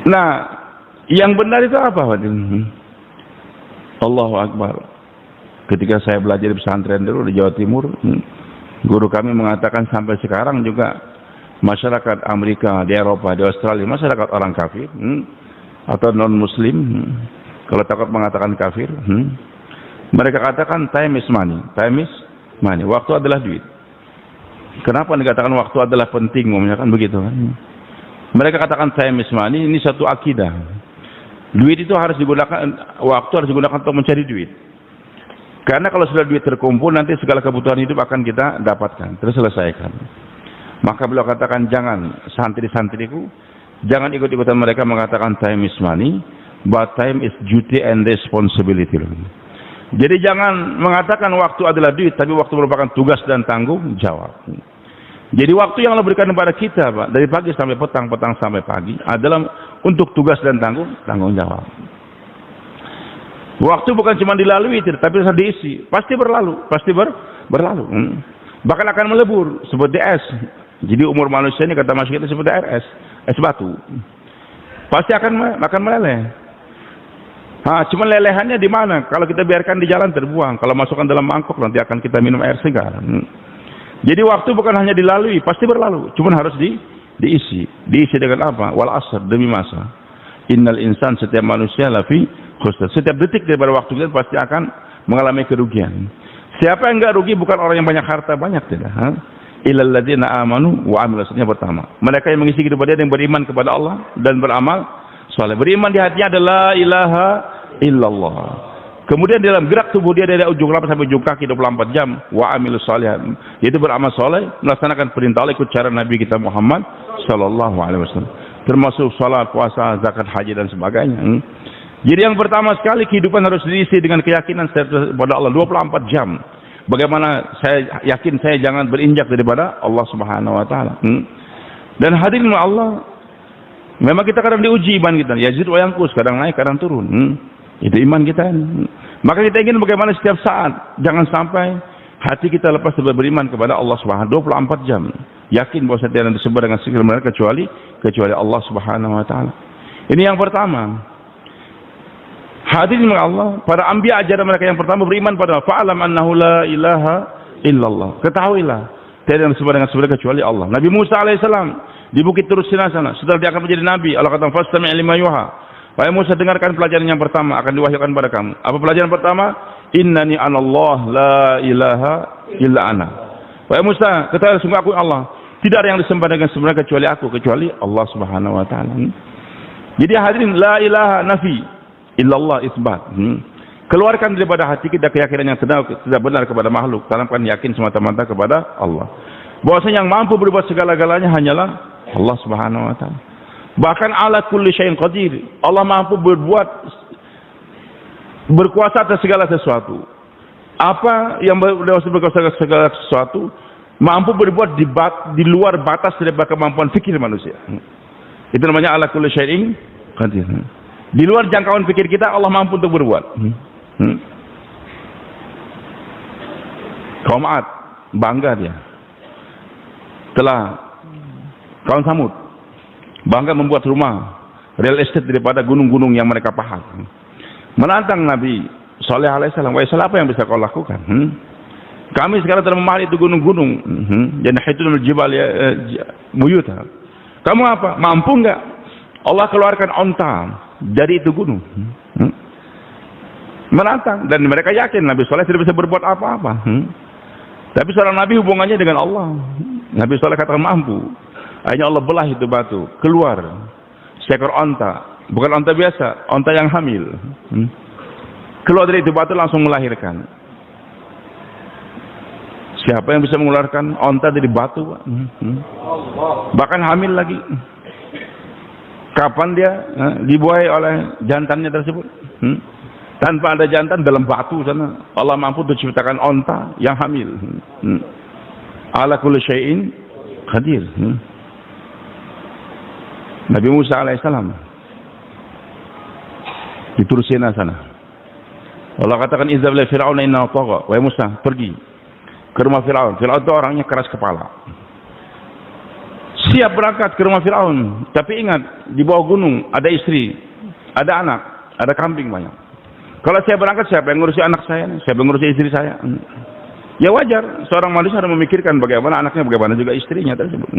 Nah, yang benar itu apa? Allahu Akbar. Ketika saya belajar di pesantren dulu di Jawa Timur, guru kami mengatakan sampai sekarang juga masyarakat Amerika, di Eropa, di Australia, masyarakat orang kafir atau non muslim, kalau takut mengatakan kafir, mereka katakan time is money. Time is money. Waktu adalah duit. Kenapa dikatakan waktu adalah penting? Ngomongnya kan begitu kan. Mereka katakan time is money, ini satu akidah. Duit itu harus digunakan, waktu harus digunakan untuk mencari duit. Karena kalau sudah duit terkumpul, nanti segala kebutuhan hidup akan kita dapatkan, terselesaikan. Maka beliau katakan, jangan santri-santriku, jangan ikut-ikutan mereka mengatakan time is money, but time is duty and responsibility. Jadi jangan mengatakan waktu adalah duit, tapi waktu merupakan tugas dan tanggung jawab. Jadi waktu yang Allah berikan kepada kita, Pak, dari pagi sampai petang, petang sampai pagi, adalah untuk tugas dan tanggung jawab. Waktu bukan cuma dilalui, tapi harus diisi. Pasti berlalu, berlalu. Bahkan akan melebur seperti es. Jadi umur manusia ini kata masyarakat itu seperti air es batu. Pasti akan meleleh. Cuma lelehannya di mana? Kalau kita biarkan di jalan terbuang. Kalau masukkan dalam mangkok nanti akan kita minum air segar. Jadi waktu bukan hanya dilalui, pasti berlalu. Cuma harus diisi. Diisi dengan apa? Wal asr, demi masa. Innal insan, setiap manusia lafi khusr. Setiap detik daripada waktu kita pasti akan mengalami kerugian. Siapa yang enggak rugi bukan orang yang banyak harta banyak, tidak. Illal ladzina amanu wa amilus solihati. Pertama, mereka yang mengisi kehidupan dia yang beriman kepada Allah dan beramal soleh. Beriman di hatinya adalah la ilaha illallah. Kemudian dalam gerak tubuh dia dari ujung rambut sampai ujung kaki 24 jam, wa amilus solihat, yaitu beramal soleh, melaksanakan perintah Allah, ikut cara Nabi kita Muhammad sallallahu alaihi wasallam, termasuk salat, puasa, zakat, haji dan sebagainya. Jadi yang pertama sekali, kehidupan harus diisi dengan keyakinan kepada Allah 24 jam. Bagaimana saya yakin saya jangan berinjak daripada Allah Subhanahu wa taala. Dan hadirin Allah, memang kita kadang diuji iman kita, yazid wa yanqus, kadang naik, kadang turun. Itu iman kita. Maka kita ingin bagaimana setiap saat jangan sampai hati kita lepas dari beriman kepada Allah Subhanahu 24 jam. Yakin bahwa setiap yang disebut dengan segala benar kecuali Allah Subhanahu wa taala. Ini yang pertama. Hadirin Allah, para anbiya ajaran mereka yang pertama beriman pada fa'alam annahu la ilaha illallah. Ketahuilah tiada yang disebut dengan sebenarnya kecuali Allah. Nabi Musa alaihissalam di Bukit Tur Sina sana, setelah dia akan menjadi nabi, Allah kata fastami' lima yuha. Wahai Musa, dengarkan pelajaran yang pertama akan diwahyukan pada kamu. Apa pelajaran pertama? Innani anallah la ilaha illa ana. Wahai Musa, ketahuilah sungguh aku Allah, tidak ada yang disembah dengan sebenarnya kecuali aku, kecuali Allah Subhanahu wa taala. Jadi hadirin, la ilaha nafi, illallah isbat. Keluarkan daripada hati kita keyakinan yang tidak benar kepada makhluk, tanamkan yakin semata-mata kepada Allah. Bahwasanya yang mampu berbuat segala-galanya hanyalah Allah Subhanahu wa taala. Bahkan ala kulli syai'in qadir, Allah mampu berkuasa atas segala sesuatu. Apa yang berkuasa atas segala sesuatu, mampu berbuat di luar batas daripada kemampuan fikir manusia. Itu namanya ala kulli syai'in qadir. Di luar jangkauan pikir kita, Allah mampu untuk berbuat. Kaum Ad, bangga dia. Telah kaum Samud, bangga membuat rumah real estate daripada gunung-gunung yang mereka pahat. Menantang Nabi Saleh alaihissalam, wahai Saleh, apa yang bisa kau lakukan? Kami sekarang telah memahami itu gunung-gunung. Janahitun jibal muyuta. Kamu apa? Mampu enggak? Allah keluarkan onta dari itu gunung. Menantang, dan mereka yakin Nabi Saleh tidak bisa berbuat apa-apa. Tapi seorang Nabi hubungannya dengan Allah. Nabi Saleh katakan mampu. Akhirnya Allah belah itu batu, keluar seekor onta, bukan onta biasa, onta yang hamil. Keluar dari itu batu langsung melahirkan. Siapa yang bisa mengeluarkan onta dari batu? Bahkan hamil lagi. Kapan dia dibuai oleh jantannya tersebut? Tanpa ada jantan dalam batu sana, Allah mampu untuk menciptakan onta yang hamil. Ala kulli syai'in qadir. Nabi Musa alaihissalam di Tur Sina sana, Allah katakan izhab ila fir'auna innahu tagha. Wahai Musa, pergi ke rumah Fir'aun. Fir'aun itu orangnya keras kepala. siap berangkat ke rumah Firaun, tapi ingat di bawah gunung ada istri, ada anak, ada kambing banyak. Kalau saya berangkat, siapa yang ngurusi anak saya? Siapa yang ngurusi istri saya? Ya wajar, seorang manusia harus memikirkan bagaimana anaknya, bagaimana juga istrinya tersebut.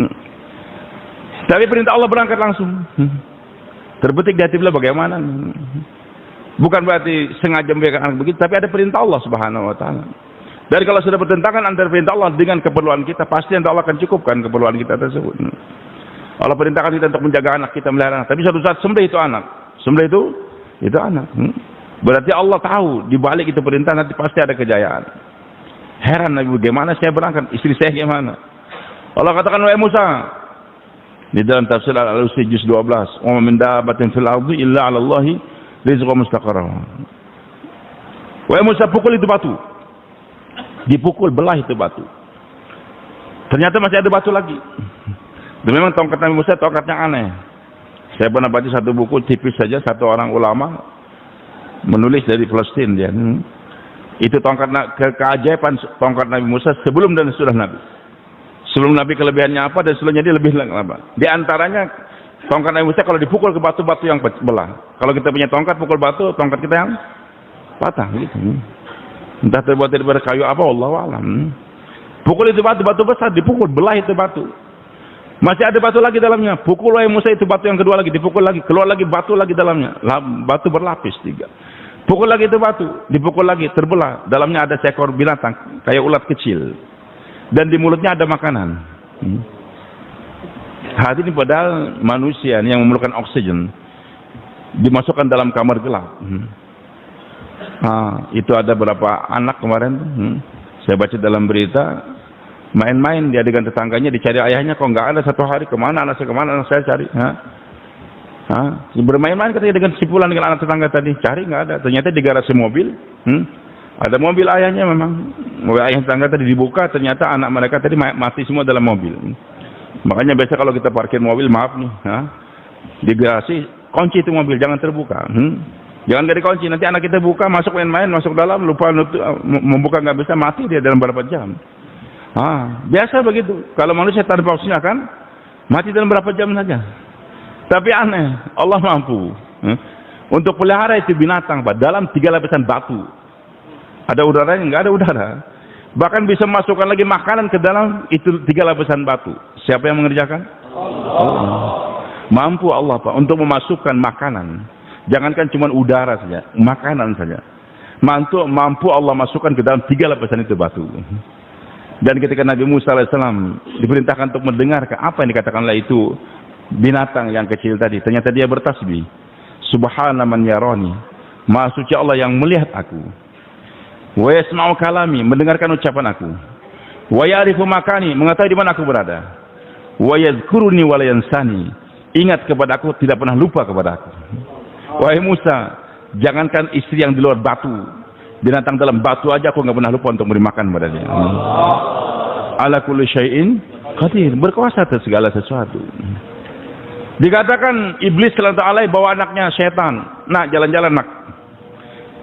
Tapi perintah Allah berangkat langsung. Terbetik di hati beliau bagaimana? Bukan berarti sengaja membiarkan anak begitu, tapi ada perintah Allah Subhanahu wa taala. Dan kalau sudah bertentangan antara perintah Allah dengan keperluan kita, pasti Allah akan cukupkan keperluan kita tersebut. Allah perintahkan kita untuk menjaga anak kita, melihara anak. Tapi suatu saat sembelih itu anak. Sembelih itu anak. Berarti Allah tahu di balik itu perintah nanti pasti ada kejayaan. Heran Nabi, bagaimana saya berangkat? Istri saya gimana? Allah katakan, wahai Musa, di dalam tafsir Al-Alusi juz 12, wa min dabbatin fil ardi illa 'ala Allahi rizqu mustaqarrah. Wahai Musa, pukul itu batu. Dipukul, belah itu batu. Ternyata masih ada batu lagi. Dan memang tongkat Nabi Musa tongkatnya aneh. Saya pernah baca satu buku tipis saja, satu orang ulama menulis dari Palestina dia. Itu tongkat keajaiban tongkat Nabi Musa sebelum dan sesudah Nabi. Sebelum Nabi kelebihannya apa dan sebelumnya dia lebih apa? Di antaranya tongkat Nabi Musa kalau dipukul ke batu-batu yang belah. Kalau kita punya tongkat pukul batu, tongkat kita yang patah gitu. Entah terbuat dari kayu apa, wallahu a'lam. Pukul itu batu besar, dipukul, belah itu batu. Masih ada batu lagi dalamnya. Pukul wahai Musa, itu batu yang kedua lagi, dipukul lagi, keluar lagi batu lagi dalamnya. Batu berlapis 3. Pukul lagi itu batu, dipukul lagi, terbelah. Dalamnya ada seekor binatang kayak ulat kecil. Dan di mulutnya ada makanan. Hadirin, padahal manusia yang memerlukan oksigen dimasukkan dalam kamar gelap. Itu ada berapa anak kemarin, saya baca dalam berita, main-main dia dengan tetangganya, dicari ayahnya, kok nggak ada satu hari, kemana anak saya cari, bermain-main katanya dengan sipulan dengan anak tetangga tadi, cari nggak ada, ternyata di garasi mobil, ada mobil ayahnya memang, mobil ayah tetangga tadi dibuka, ternyata anak mereka tadi mati semua dalam mobil. Makanya biasa kalau kita parkir mobil, maaf nih, di garasi kunci itu mobil, jangan terbuka. Jangan gak dikunci, nanti anak kita buka, masuk main-main, masuk dalam, lupa membuka, nggak bisa, mati dia dalam berapa jam. Biasa begitu. Kalau manusia tanpa oksigen kan mati dalam berapa jam saja. Tapi aneh, Allah mampu untuk pelihara itu binatang, Pak, dalam 3 lapisan batu. Ada udaranya, nggak ada udara. Bahkan bisa masukkan lagi makanan ke dalam itu 3 lapisan batu. Siapa yang mengerjakan? Allah. Mampu Allah, Pak, untuk memasukkan makanan. Jangankan cuma udara saja, makanan saja. Mampu Allah masukkan ke dalam 3 lapisan itu batu. Dan ketika Nabi Musa AS diperintahkan untuk mendengarkan apa yang dikatakanlah itu binatang yang kecil tadi, ternyata dia bertasbih, Subhana man yarani, Maha suci Allah yang melihat aku. Wa yasma'u kalami, mendengarkan ucapan aku. Wa ya'rifu makani, mengetahui di mana aku berada. Wa yadhkuruni wa la yansani, ingat kepada aku, tidak pernah lupa kepada aku. Wahai Musa, jangankan istri yang di luar batu, binatang dalam batu aja aku nggak pernah lupa untuk memberi makan pada dia. Ala kulli syai'in qadir, berkuasa atas segala sesuatu. Dikatakan iblis kalau ta'ala bawa anaknya setan, nak jalan-jalan nak.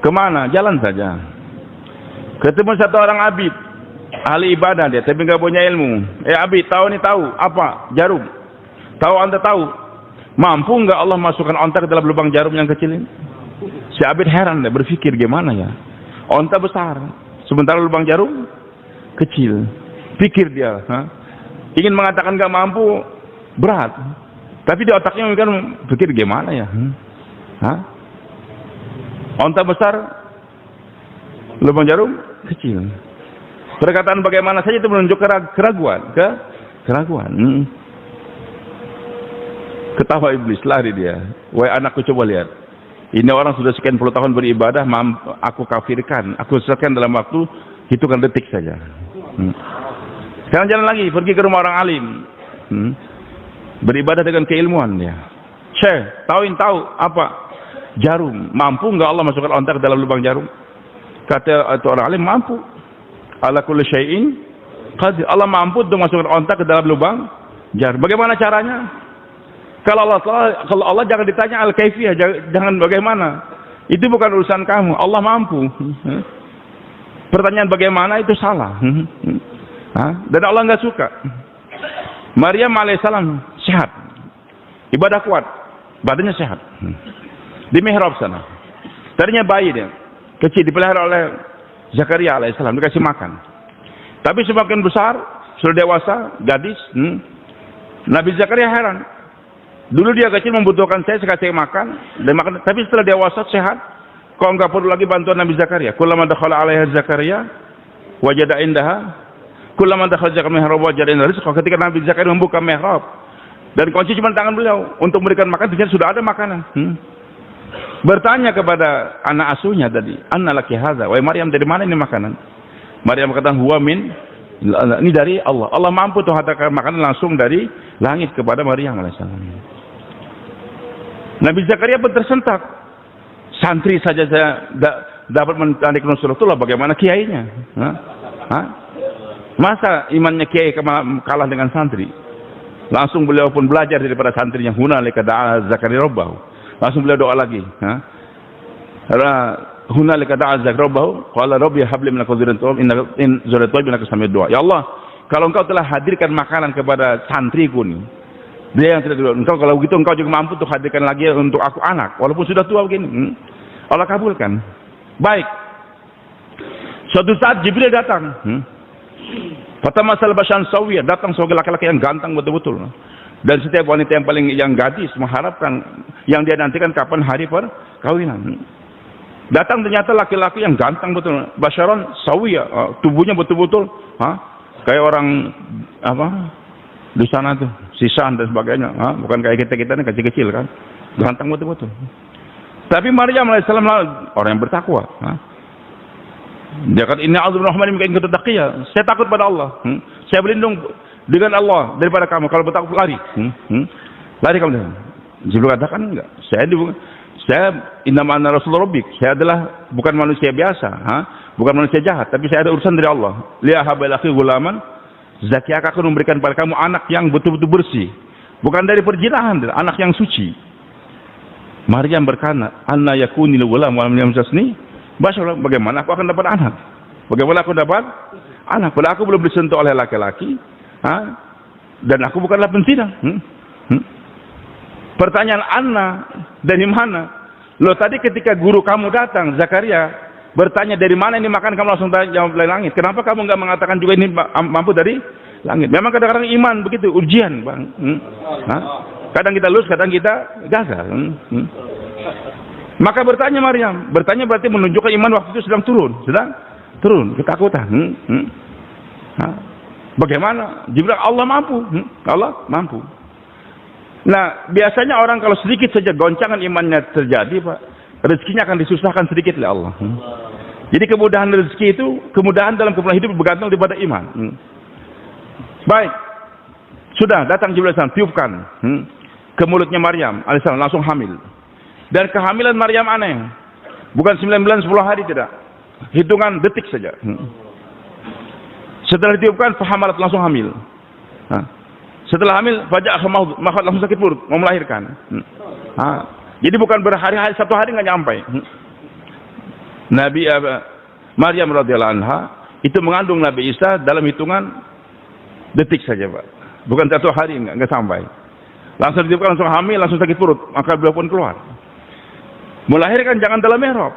Kemana? Jalan saja. Ketemu satu orang abid, ahli ibadah dia, tapi nggak punya ilmu. Abid, tahu nih, tahu apa? Jarum. Tahu anda tahu? Mampu nggak Allah masukkan onta ke dalam lubang jarum yang kecil ini? Si abid heran, dia berpikir gimana ya? Onta besar, sementara lubang jarum kecil. Pikir dia, ingin mengatakan nggak mampu, berat. Tapi di otaknya mungkin pikir gimana ya? Onta besar, lubang jarum kecil. Perkataan bagaimana saja itu menunjukkan keraguan, keraguan. Ketawa iblis, lari dia. Wahai anakku, coba lihat. Ini orang sudah sekian puluh tahun beribadah, aku kafirkan, aku sesatkan dalam waktu hitungan detik saja. Sekarang jalan lagi, pergi ke rumah orang alim. Beribadah dengan keilmuan dia. Tahu apa? Jarum. Mampu nggak Allah masukkan onta ke dalam lubang jarum? Kata itu orang alim, mampu. Ala kulli syai'in qadir. Allah mampu untuk masukkan onta ke dalam lubang jarum. Bagaimana caranya? Kalau Allah jangan ditanya al-kaifiyah, jangan bagaimana. Itu bukan urusan kamu. Allah mampu. Pertanyaan bagaimana itu salah. Dan Allah nggak suka. Maryam alaihissalam sehat, ibadah kuat, badannya sehat. Di mihrab sana. Tadinya bayi dia, kecil, dipelihara oleh Zakaria alaihissalam, dikasih makan. Tapi semakin besar, sudah dewasa, gadis, Nabi Zakaria heran. Dulu dia kecil membutuhkan saya kasih makan, dan makan. Tapi setelah dewasa sehat, kok enggak perlu lagi bantuan Nabi Zakaria. Kullama dakhala 'alaiha Zakaria wajada indaha, kullama dakhala Zakaria mihrab wajada indaha rizqa. Ketika Nabi Zakaria membuka mihrab dan kunci cuma tangan beliau untuk memberikan makan, ternyata sudah ada makanan. Bertanya kepada anak asuhnya tadi, "Anna laki hadza?" Wahai Maryam, dari mana ini makanan? Maryam berkata, "Huwa min," ini dari Allah. Allah mampu tuh hantarkan makanan langsung dari langit kepada Maryam alaihissalam. Nabi Zakaria pun tersentak. Santri saja saya dapat menarik Rasulullah, bagaimana kiainya? Masa imannya kiai kalah dengan santri? Langsung beliau pun belajar daripada santrinya. Hunalika da'a Zakaria rabbahu. Langsung beliau doa lagi. Hunalika da'a Zakaria rabbahu. Qala rabbi habli minaka dzurriyyatan in dzurriyyatan innaka samiyud du'a. Ya Allah, kalau engkau telah hadirkan makanan kepada santriku nih, dia yang tidak dulu. Engkau kalau begitu engkau juga mampu untuk hadirkan lagi untuk aku anak, walaupun sudah tua begini. Allah kabulkan. Baik. Suatu saat Jibril datang. Fatamasal basyan sawiyah, datang sebagai laki-laki yang ganteng betul-betul. Dan setiap wanita yang gadis mengharapkan yang dia nantikan kapan hari perkawinan. Datang ternyata laki-laki yang ganteng betul. Basyaron sawiyah, tubuhnya betul-betul kayak orang di sana tuh, sisan dan sebagainya, bukan kayak kita ini kecil-kecil kan, ganteng betul-betul. Tapi Maryam alaihissalam orang yang bertakwa. Dia kata, "Inna a'udzu birrahmani minka in kunta taqiyya." Saya takut pada Allah. Saya berlindung dengan Allah daripada kamu. Kalau bertakwa lari. Lari kamu. Jibril katakan enggak. Saya innama ana rasul rabbik. Saya adalah bukan manusia biasa, bukan manusia jahat, tapi saya ada urusan dari Allah. Liya habal akhi gulaman Zakia akan memberikan pada kamu anak yang betul-betul bersih, bukan dari perjinahan, anak yang suci. Maryam berkata, "Anna yakunil gulam wa lam yamsasni bashar." Bagaimana aku akan dapat anak? Bagaimana aku dapat anak? Padahal aku belum disentuh oleh laki-laki, dan aku bukanlah penzina. Pertanyaan Anna dari mana? Loh, tadi ketika guru kamu datang, Zakaria bertanya dari mana ini makan, kamu langsung jawab dari langit. Kenapa kamu nggak mengatakan juga ini mampu dari langit? Memang kadang-kadang iman begitu, ujian, Bang. Kadang kita lulus, kadang kita gagal. Maka bertanya Maryam, bertanya berarti menunjukkan iman waktu itu sedang turun, ketakutan. Bagaimana? Jibril, Allah mampu. Allah mampu. Nah, biasanya orang kalau sedikit saja goncangan imannya terjadi, Pak, rezekinya akan disusahkan sedikit oleh Allah. Jadi kemudahan rezeki itu, kemudahan dalam kemudahan hidup bergantung daripada iman. Baik, sudah datang Jibril alaihissalam, tiupkan ke mulutnya Maryam alaihissalam, langsung hamil. Dan kehamilan Maryam aneh, bukan 9 bulan 10 hari, tidak, hitungan detik saja. Setelah ditiupkan, fahamalat, langsung hamil. Setelah hamil, maka langsung sakit perut, mau melahirkan. Jadi bukan berhari-hari, satu hari nggak nyampe. Nabi Maryam radhiyallahu anha itu mengandung Nabi Isa dalam hitungan detik saja, Pak. Bukan satu hari, nggak sampai. Langsung ditiupkan, langsung hamil, langsung sakit perut, maka beliau pun keluar. Melahirkan jangan dalam mihrab,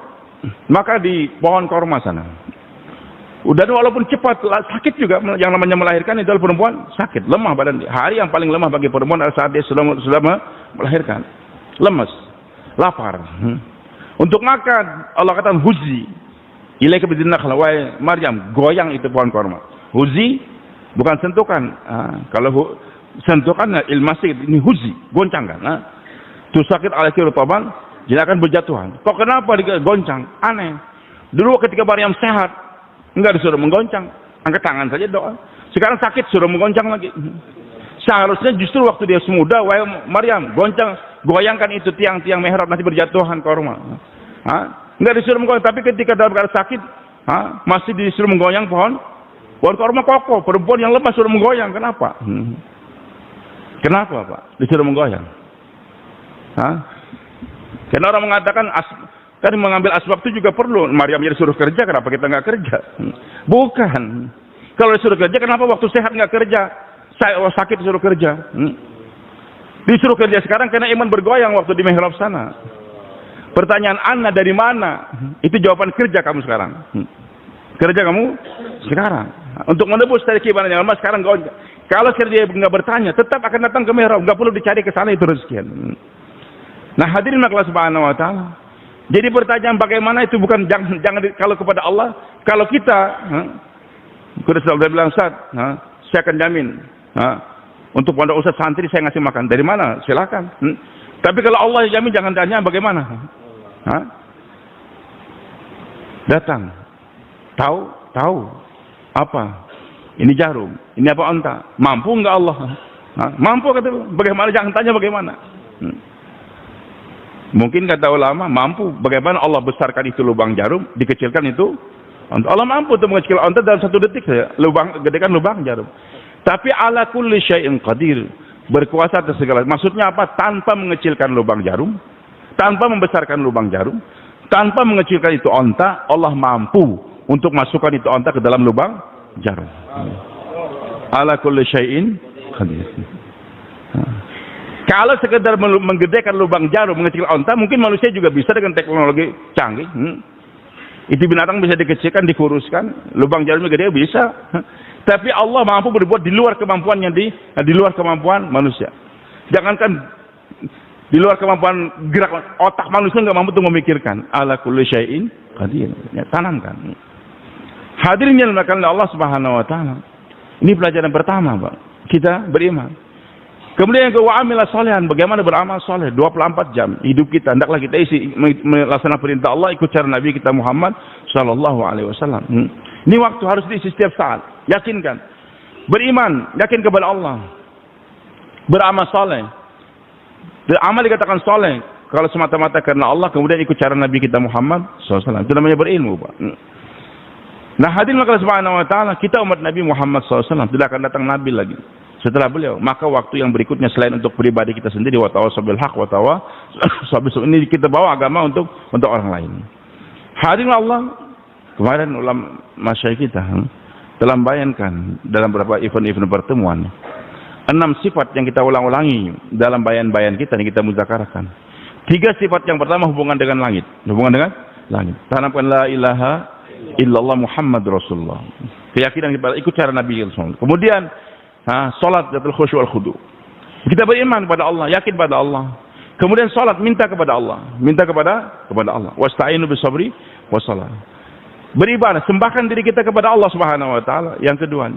maka di pohon korma sana. Udah, walaupun cepat, sakit juga. Yang namanya melahirkan itu adalah perempuan sakit, lemah badan. Hari yang paling lemah bagi perempuan adalah saat dia sudah melahirkan. Lemas, lapar. Untuk makan, Allah katakan huzi ilaika bidinakhla, wahai Maryam, goyang itu pohon korma. Huzi bukan sentuhkan. Kalau sentuhkan ilmasih, ini huzi, goncangkan. Tu sakit alaiki rutaban, jadi akan berjatuhan. Kok kenapa digoncang? Aneh. Dulu ketika Maryam sehat, enggak disuruh menggoncang, angkat tangan saja doa. Sekarang sakit suruh menggoncang lagi. Seharusnya justru waktu dia semuda, wahai Maryam, goyangkan itu tiang-tiang mihrab, nanti berjatuhan korma. Enggak disuruh menggoncang, tapi ketika dalam keadaan sakit, masih disuruh menggoyang pohon korma kokoh. Perempuan yang lemah suruh menggoyang, kenapa? Kenapa, Pak? Disuruh menggoyang. Karena orang mengatakan kan mengambil asbab itu juga perlu. Maryam jadi suruh kerja, kenapa kita nggak kerja? Bukan. Kalau disuruh kerja, kenapa waktu sehat nggak kerja? sakit disuruh kerja. Disuruh kerja sekarang karena iman bergoyang waktu di mihrab sana. Pertanyaan Anda dari mana? Itu jawaban kerja kamu sekarang. Kerja kamu sekarang. Untuk menebus dari keimanan yang lama sekarang kalau kerja nggak bertanya, tetap akan datang ke mihrab. Nggak perlu dicari ke sana itu rezekian. Nah hadirin Allah Subhanahu Wa Taala. Jadi pertanyaan bagaimana itu bukan jangan kalau kepada Allah. Kalau kita, sudah bilang Ustaz, saya akan jamin. Untuk pondok Ustaz santri saya ngasih makan. Dari mana? Silakan. Tapi kalau Allah yang jamin jangan tanya bagaimana. Datang. Tahu. Apa? Ini jarum. Ini apa onta? Mampu enggak Allah? Mampu kata. Bagaimana? Jangan tanya bagaimana. Mungkin kata ulama mampu. Bagaimana Allah besarkan itu lubang jarum, dikecilkan itu onta. Allah mampu untuk mengecilkan onta dalam 1 detik saja. Gedekan lubang jarum. Tapi ala kulli syai'in qadir. Berkuasa atas segala. Maksudnya apa? Tanpa mengecilkan lubang jarum, tanpa membesarkan lubang jarum, tanpa mengecilkan itu onta, Allah mampu untuk masukkan itu onta ke dalam lubang jarum. Ala kulli syai'in qadir. Kalau sekedar menggedekan lubang jarum, mengecilkan onta, mungkin manusia juga bisa dengan teknologi canggih. Itu binatang bisa dikecilkan, dikuruskan, lubang jarumnya gede bisa. Tapi Allah mampu berbuat di luar kemampuannya, di luar kemampuan manusia. Jangankan di luar kemampuan gerak otak manusia nggak mampu untuk memikirkan. Ala kulli syai'in qadir. Ya, tanamkan. Hadirin yang dimuliakan oleh Allah Subhanahu Wa Taala. Ini pelajaran pertama, Pak. Kita beriman. Kemudian yang kedua, amila solehan. Bagaimana beramal soleh? 24 jam hidup kita. Hendaklah kita isi melaksanakan perintah Allah, ikut cara Nabi kita Muhammad Sallallahu Alaihi Wasallam. Ini waktu harus diisi setiap saat. Yakinkan. Beriman, yakin kepada Allah. Beramal soleh. Amal dikatakan soleh kalau semata-mata karena Allah, kemudian ikut cara Nabi kita Muhammad SAW. Itu namanya berilmu, Pak. Nah, hadirin Subhanahu Wa Taala, kita umat Nabi Muhammad SAW tidak akan datang Nabi lagi setelah beliau. Maka waktu yang berikutnya selain untuk pribadi kita sendiri, wa tawassabil haq wa tawassabil ini kita bawa agama untuk orang lain. Hadirin Allah, kemarin ulama masyayikh kita telah membayangkan dalam beberapa event-event pertemuan 6 sifat yang kita ulang-ulangi dalam bayan-bayan kita yang kita muzakarahkan. 3 sifat yang pertama hubungan dengan langit. Hubungan dengan langit. Tanamkan la ilaha illallah Muhammad Rasulullah. Keyakinan kepada ikut cara Nabi SAW. Kemudian salat datul khusyuk wal khudu. Kita beriman kepada Allah, yakin pada Allah. Kemudian salat minta kepada Allah, minta kepada Allah. Wasta'inu bisabri wassalah. Beribadah, sembahkan diri kita kepada Allah Subhanahu Wa Taala. Yang kedua.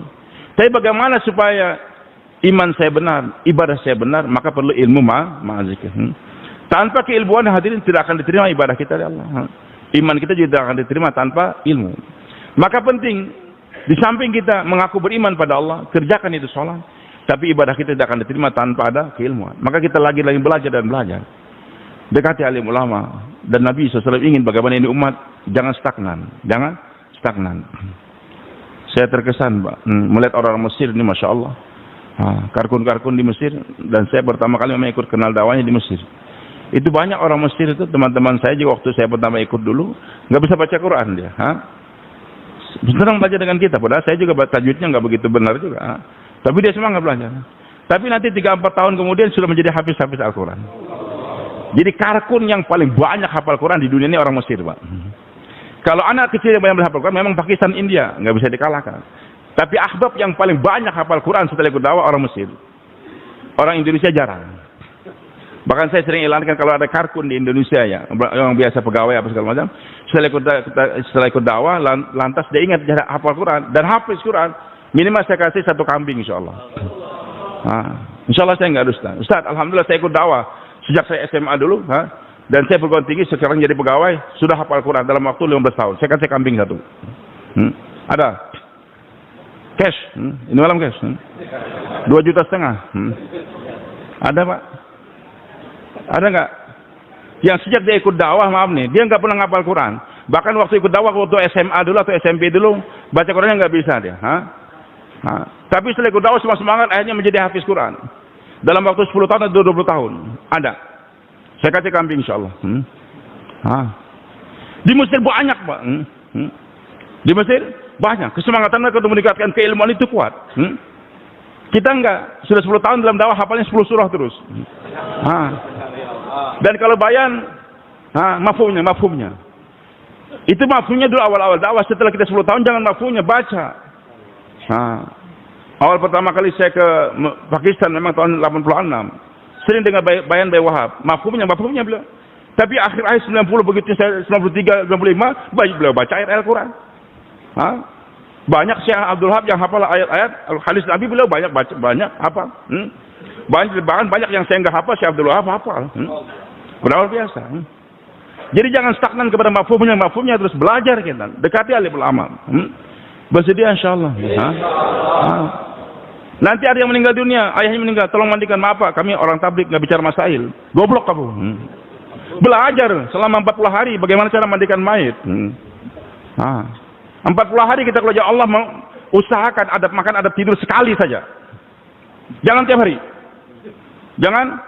Tapi bagaimana supaya iman saya benar, ibadah saya benar, maka perlu ilmu ma'azikir. Tanpa keilmuan hadirin tidak akan diterima ibadah kita dari Allah. Iman kita juga tidak akan diterima tanpa ilmu. Maka penting, di samping kita mengaku beriman pada Allah, kerjakan itu sholat. Tapi ibadah kita tidak akan diterima tanpa ada keilmuan. Maka kita lagi-lagi belajar dan belajar. Dekati alim ulama. Dan Nabi SAW ingin bagaimana ini umat jangan stagnan. Jangan stagnan. Saya terkesan, Pak, melihat orang Mesir ini, Masya Allah. Karkun-karkun di Mesir. Dan saya pertama kali memang ikut kenal dakwahnya di Mesir. Itu banyak orang Mesir itu, teman-teman saya juga waktu saya pertama ikut dulu, nggak bisa baca Quran dia. Senang belajar dengan kita, padahal saya juga tajwidnya nggak begitu benar juga. Tapi dia semangat belajar. Tapi nanti 3-4 tahun kemudian sudah menjadi hafiz-hafiz Al-Quran. Jadi karkun yang paling banyak hafal Quran di dunia ini orang Mesir, Pak. Kalau anak kecil yang banyak hafal Quran, memang Pakistan, India, nggak bisa dikalahkan. Tapi ahbab yang paling banyak hafal Quran setelah ikut dakwah orang Mesir. Orang Indonesia jarang. Bahkan saya sering elankan kalau ada karkun di Indonesia ya, yang biasa pegawai apa segala macam, setelah ikut dakwah, lantas dia ingat cara hafal Quran dan hafiz Quran, minimal saya kasih 1 kambing insya Allah. Insya Allah saya nggak dusta. Ustaz, alhamdulillah saya ikut dakwah sejak saya SMA dulu, dan saya perguruan tinggi sekarang jadi pegawai sudah hafal Quran dalam waktu 15 tahun. Saya kasih kambing 1. Ada cash, ini malam cash, 2,5 juta. Ada, Pak? Ada nggak? Yang sejak dia ikut dakwah, maaf nih, dia nggak pernah ngapal Quran. Bahkan waktu ikut dakwah, waktu SMA dulu atau SMP dulu, baca Qurannya nggak bisa dia. Tapi setelah ikut dakwah semangat, akhirnya menjadi hafiz Quran. Dalam waktu 10 tahun atau 20 tahun. Ada. Saya kasih kambing insya Allah. Di Mesir banyak, Pak. Di Mesir banyak. Kesemangatan mereka untuk meningkatkan keilmuan itu kuat. Kita enggak, sudah 10 tahun dalam dakwah hafalnya 10 surah terus. Dan kalau bayan, mafhumnya. Itu mafhumnya dulu awal-awal dakwah. Setelah kita 10 tahun jangan mafhumnya, baca. Awal pertama kali saya ke Pakistan memang tahun 86. Sering dengar bayan Bay Wahab. Mafhumnya beliau. Tapi akhir-akhir 90 begitu saya 93, 95, beliau baca ayat Al-Quran. Banyak Syekh Abdul Wahab yang hafal ayat-ayat hadis Nabi, beliau banyak hafal. Banyak yang saya enggak hafal, Syekh Abdul Wahab hafal. Luar biasa. Jadi jangan stagnan kepada mafhumnya terus belajar kita. Dekati alim ulama. Bersedia insyaallah. Nanti ada yang meninggal dunia, ayahnya meninggal, tolong mandikan. Maaf Pak, kami orang tabligh nggak bicara masail. Goblok kamu. Belajar selama 40 hari bagaimana cara mandikan mayit. 40 hari kita kalau Allah mau usahakan adab makan, adab tidur sekali saja. Jangan tiap hari. Jangan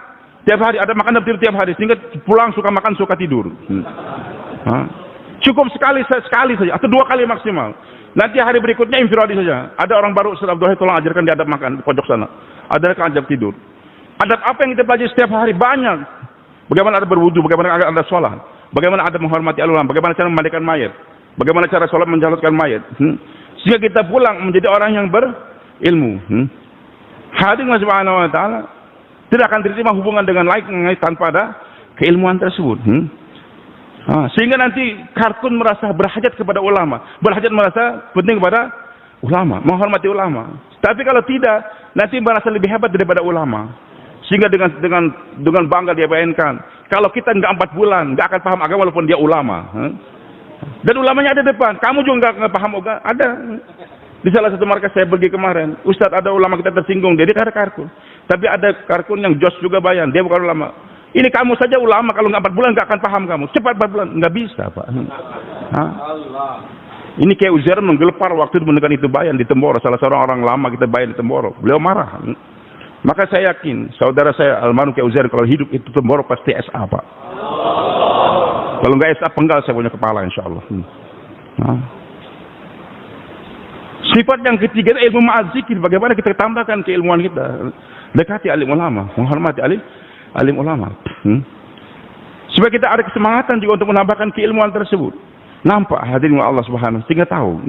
tiap hari adab makan, adab tidur tiap hari sehingga pulang suka makan, suka tidur. Cukup sekali saja atau 2 kali maksimal. Nanti hari berikutnya infiradi saja. Ada orang baru, Ustaz Abdul Wahid, tolong ajarkan dia adab makan di pojok sana. Ajarkan adab tidur. Adab apa yang kita pelajari setiap hari? Banyak. Bagaimana ada berwudu, bagaimana ada sholat, bagaimana ada menghormati ulama, bagaimana cara memandikan mayat, bagaimana cara sholat menjalankan mayat. Sehingga kita pulang menjadi orang yang berilmu. Hadirin subhanahu wa ta'ala, tidak akan diterima hubungan dengan lain tanpa ada keilmuan tersebut. Sehingga nanti kartun merasa berhajat kepada ulama, berhajat merasa penting kepada ulama, menghormati ulama. Tapi kalau tidak, nanti merasa lebih hebat daripada ulama. Sehingga dengan bangga dia bayangkan, kalau kita nggak 4 bulan, nggak akan paham agama walaupun dia ulama. Dan ulamanya ada depan, kamu juga nggak paham agama. Ada. Di salah satu markas saya pergi kemarin, Ustadz ada ulama kita tersinggung, dia ada karkun. Tapi ada karkun yang jos juga bayan, dia bukan ulama. Ini kamu saja ulama, kalau nggak 4 bulan nggak akan paham kamu. Cepat 4 bulan, nggak bisa Pak. Ini kayak Uzair menggelepar waktu mendengar itu bayan di Temboro, salah seorang orang lama kita bayan di Temboro. Beliau marah. Maka saya yakin, saudara saya almarhum Kiai Uzair kalau hidup itu Temboro pasti SA Pak. Kalau nggak SA penggal saya punya kepala insyaallah. Sifat yang ketiga ilmu ma'azikir. Bagaimana kita tambahkan keilmuan kita. Dekati alim ulama, menghormati alim ulama. Supaya kita ada kesemangatan juga untuk menambahkan keilmuan tersebut. Nampak hadirin Allah Subhanahu sehingga tahu.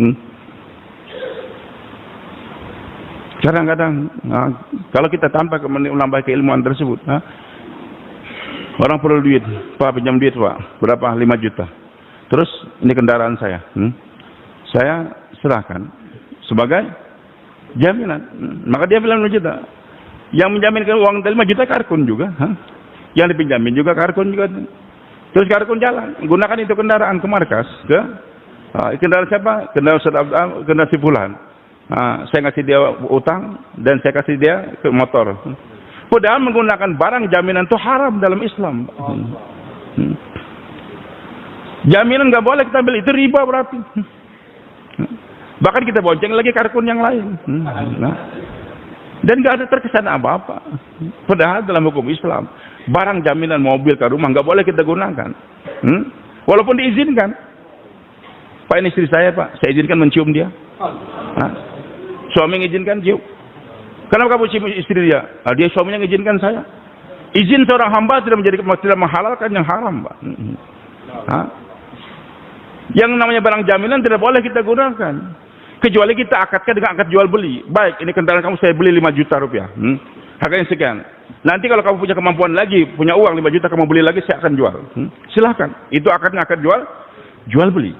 Kadang-kadang kalau kita tanpa menambah keilmuan tersebut, orang perlu duit, Pak pinjam duit Pak, berapa? 5 juta. Terus ini kendaraan saya, saya serahkan sebagai jaminan. Maka dia bilang 5 juta. Yang menjaminkan uang 5 juta karkun juga, yang dipinjamin juga karkun juga. Terus karkun jalan, gunakan itu kendaraan ke markas, ke kendaraan siapa? Kendaraan si Fulan. Saya ngasih dia utang dan saya kasih dia ke motor. Padahal menggunakan barang jaminan itu haram dalam Islam. Jaminan nggak boleh kita beli, itu riba berarti. Bahkan kita bonceng lagi karkun yang lain. Dan nggak ada terkesan apa-apa. Padahal dalam hukum Islam, barang jaminan mobil ke rumah nggak boleh kita gunakan. Walaupun diizinkan. Pak ini istri saya Pak, saya izinkan mencium dia. Suami mengizinkan cium. Kenapa kamu cium istri dia? Dia suaminya mengizinkan saya. Izin seorang hamba tidak menghalalkan yang haram, Pak. Yang namanya barang jaminan tidak boleh kita gunakan. Kecuali kita akadkan dengan akad jual beli. Baik, ini kendaraan kamu saya beli 5 juta rupiah. Harganya sekian. Nanti kalau kamu punya kemampuan lagi, punya uang 5 juta kamu beli lagi, saya akan jual. Silahkan. Itu akadnya akad jual beli.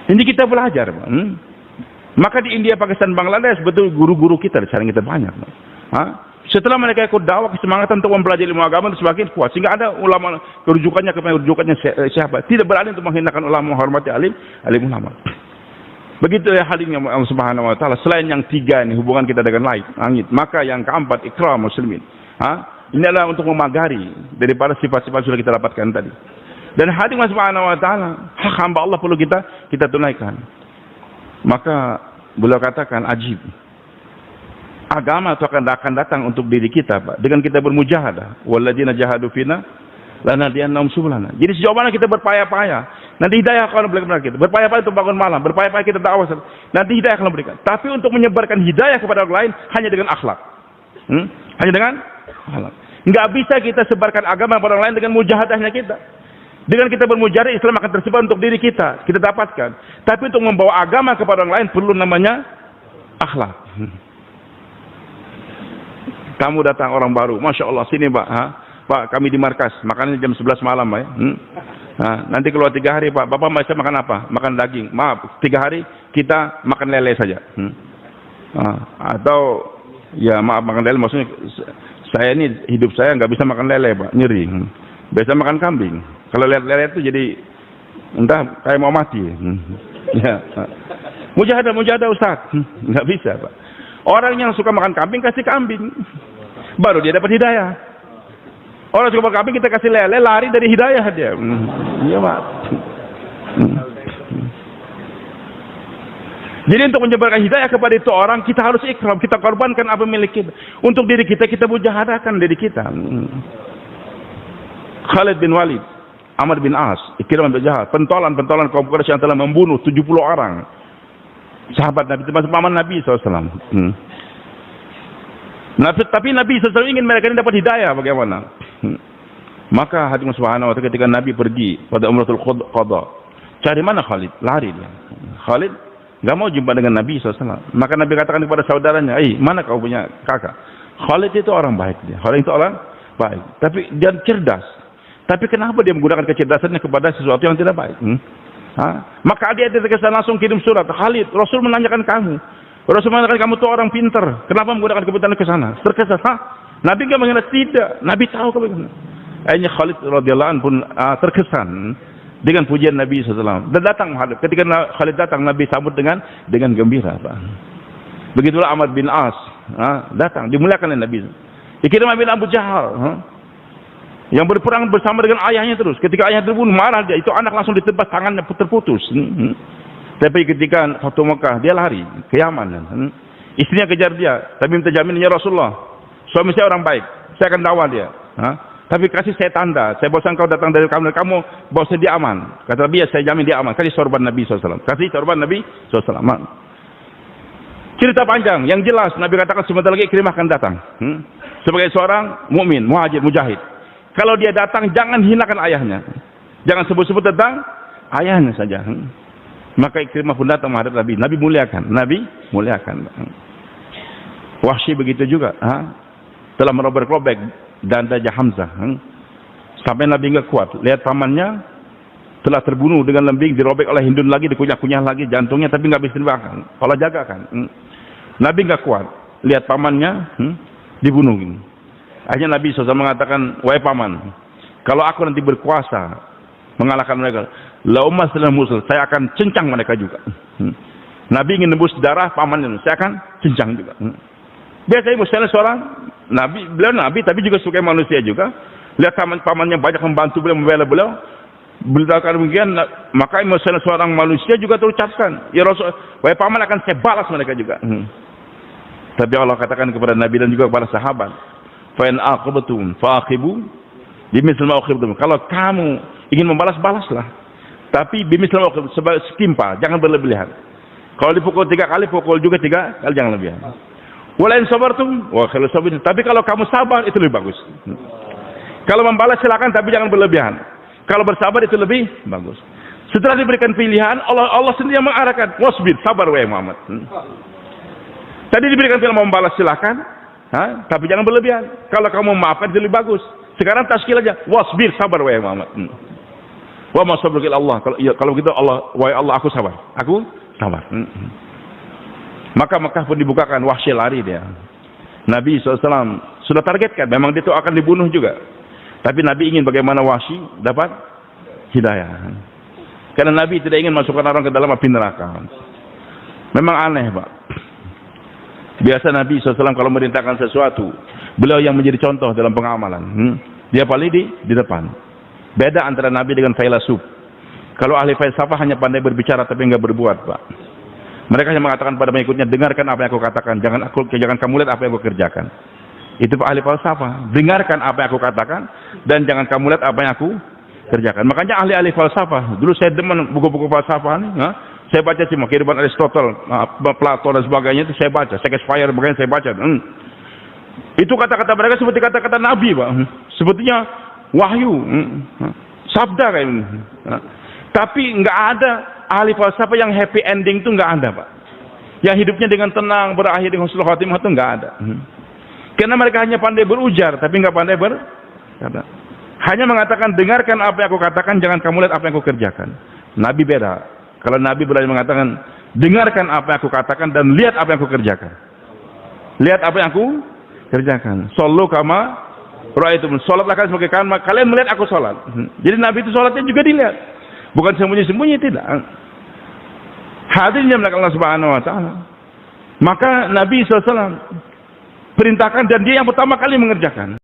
Ini kita belajar, Pak. Maka di India, Pakistan, Bangladesh betul guru-guru kita sekarang kita banyak. Setelah mereka ikut dakwah, kesemangatan untuk mempelajari ilmu agama itu semakin kuat. Sehingga ada ulama kerujukannya siapa? Tidak berani untuk menghinakan ulama, menghormati alim ulama. Begitu ya halnya Allah Subhanahu wa taala. Selain yang 3 ini hubungan kita dengan langit, maka yang keempat ikram muslimin. Ini adalah untuk memagari daripada sifat-sifat sudah kita dapatkan tadi. Dan hadirin Allah Subhanahu wa taala, hak hamba Allah perlu kita tunaikan. Maka beliau katakan ajib. Agama itu akan datang untuk diri kita, Pak. Dengan kita bermujahadah. Walladzina jahadu fina lanadiyannahum subulana. Jadi sejauh mana kita berpayah-payah, Nanti hidayah akan berikan kita. Berpayah-payah untuk bangun malam, berpayah-payah kita dakwah. Nanti hidayah akan berikan. Tapi untuk menyebarkan hidayah kepada orang lain hanya dengan akhlak. Hanya dengan akhlak. Nggak bisa kita sebarkan agama kepada orang lain dengan mujahadahnya kita. Dengan kita bermujahadah, Islam akan tersebar untuk diri kita dapatkan. Tapi untuk membawa agama kepada orang lain perlu namanya akhlak. Kamu datang orang baru, Masya Allah, sini Pak, Pak kami di markas, makannya jam 11 malam Pak. Nanti keluar 3 hari Pak, Bapak masih makan apa? Makan daging. Maaf, 3 hari kita makan lele saja. Atau ya maaf, makan lele maksudnya saya ini hidup saya nggak bisa makan lele Pak, nyeri. Biasa makan kambing. Kalau lele itu jadi entah kayak mau mati. Ya. Mujahadah Ustaz, nggak bisa Pak. Orang yang suka makan kambing kasih kambing, baru dia dapat hidayah. Orang suka makan kambing kita kasih lele, lari dari hidayah dia. Iya Pak. Jadi untuk menyebarkan hidayah kepada itu orang, kita harus ikhram, kita korbankan apa milik kita. Untuk diri kita, kita mujahadahkan diri kita. Khalid bin Walid, Amr bin As, Ikrimah bin Jahal, pentolan kaum Quraisy yang telah membunuh 70 orang. Sahabat Nabi, termasuk paman Nabi SAW. Tapi Nabi SAW ingin mereka ini dapat hidayah, bagaimana? Maka hadirin subhanahu wa ta'ala ketika Nabi pergi pada Umratul Qadha, cari mana Khalid? Lari dia. Khalid gak mau jumpa dengan Nabi SAW. Maka Nabi katakan kepada saudaranya, mana kau punya kakak? Khalid itu orang baik dia. Khalid itu orang baik. Tapi dia cerdas. Tapi kenapa dia menggunakan kecerdasannya kepada sesuatu yang tidak baik? Maka dia terkesan langsung kirim surat, Khalid, Rasul menanyakan kamu. Rasul menanyakan kamu tuh orang pintar. Kenapa menggunakan kebetulan ke sana? Terkesan, Nabi enggak mengira, tidak. Nabi tahu kebetulan. Akhirnya Khalid radhiyallahu anhu pun terkesan dengan pujian Nabi SAW. Dan datang ketika Khalid datang, Nabi sambut dengan gembira. Pak. Begitulah Amr bin As datang, dimuliakan oleh Nabi. Ikrimah bin Abu Jahal yang berperang bersama dengan ayahnya terus. Ketika ayahnya terbunuh, marah dia. Itu anak langsung ditebas, tangannya terputus. Tapi ketika Fatu Mekah, dia lari ke Yaman. Istrinya kejar dia, tapi minta jaminan, ya Rasulullah, suami saya orang baik, saya akan dakwah dia. Tapi kasih saya tanda, saya bosan kau datang dari kamu bawa saya dia aman. Kata Nabi, ya saya jamin dia aman. Kasih sorban Nabi SAW. Kasih sorban Nabi SAW. Cerita panjang, yang jelas Nabi katakan sebentar lagi Ikrimah akan datang. Sebagai seorang mukmin, muhajir, mujahid. Kalau dia datang, jangan hinakan ayahnya. Jangan sebut-sebut tentang ayahnya saja. Maka Ikrimah pun datang menghadap Nabi. Nabi muliakan. Wahsy begitu juga. Telah merobek-robek dada Hamzah. Sampai Nabi enggak kuat. Lihat pamannya telah terbunuh dengan lembing, dirobek oleh Hindun lagi, dikunyah-kunyah lagi jantungnya, tapi enggak bisa dimakan. Kalau jaga kan. Nabi enggak kuat. Lihat pamannya dibunuh. Akhirnya Nabi SAW mengatakan, wahai paman, kalau aku nanti berkuasa mengalahkan mereka, la ummas dalam musul, saya akan cincang mereka juga. Nabi ingin nembus darah pamannya, saya akan cincang juga. Biasanya misalnya seorang Nabi, beliau Nabi tapi juga suka manusia juga. Lihat pamannya banyak membantu beliau, membela beliau. Beliau akan demikian, maka misalnya seorang manusia juga terucapkan, ya Rasul, wahai paman, akan saya balas mereka juga. Tapi Allah katakan kepada Nabi dan juga kepada sahabat, fa in aqabtum faaqibu bimithli ma uqibtum. Kalau kamu ingin membalas, balaslah. Tapi bimithli ma uqibtum, setimpal, jangan berlebihan. Kalau dipukul 3 kali, pukul juga 3 kali, jangan lebihan. Walain sabartum wa khairu sabirin. Tapi kalau kamu sabar, itu lebih bagus. Kalau membalas silakan, tapi jangan berlebihan. Kalau bersabar itu lebih bagus. Setelah diberikan pilihan, Allah sendiri yang mengarahkan, wasbir, sabar wahai Muhammad. Tadi diberikan pilihan mau membalas silakan, tapi jangan berlebihan. Kalau kamu memaafkan itu lebih bagus. Sekarang taskil aja, wasbir, sabar wahai Muhammad. Wa ma sabruka illa Allah. Kalau begitu Allah, wahai Allah, aku sabar. Aku sabar. Maka Mekah pun dibukakan, Wahsy lari dia. Nabi SAW sudah targetkan, memang dia itu akan dibunuh juga. Tapi Nabi ingin bagaimana Wahsy dapat hidayah. Karena Nabi tidak ingin masukkan orang ke dalam api neraka. Memang aneh, Pak. Biasa Nabi SAW kalau merintahkan sesuatu, beliau yang menjadi contoh dalam pengamalan. Dia paling di depan. Beda antara Nabi dengan filsuf. Kalau ahli falsafah hanya pandai berbicara tapi enggak berbuat, Pak. Mereka yang mengatakan pada pengikutnya, dengarkan apa yang aku katakan, jangan kamu lihat apa yang aku kerjakan. Itu Pak ahli falsafah. Dengarkan apa yang aku katakan dan jangan kamu lihat apa yang aku kerjakan. Makanya ahli-ahli falsafah, dulu saya demen buku-buku falsafah nih, saya baca cuma kehidupan Aristotle, Plato dan sebagainya itu saya baca, Shakespeare sebagainya saya baca. Itu kata-kata mereka seperti kata-kata Nabi, Pak. Sepertinya wahyu, sabda kayak ini. Tapi nggak ada ahli falsafah yang happy ending itu nggak ada, Pak. Yang hidupnya dengan tenang, berakhir dengan husnul khotimah itu nggak ada. Karena mereka hanya pandai berujar, tapi nggak pandai berkata. Hanya mengatakan, dengarkan apa yang aku katakan, jangan kamu lihat apa yang aku kerjakan. Nabi beda. Kalau Nabi berani mengatakan, dengarkan apa yang aku katakan dan lihat apa yang aku kerjakan. Lihat apa yang aku kerjakan. Sallu kama ra'aitum. Salatlah kalian sebagai kalian melihat aku salat. Jadi Nabi itu salatnya juga dilihat. Bukan sembunyi-sembunyi, tidak. Hadirin yang dimuliakan Allah Subhanahu wa taala. Maka Nabi SAW perintahkan dan dia yang pertama kali mengerjakan.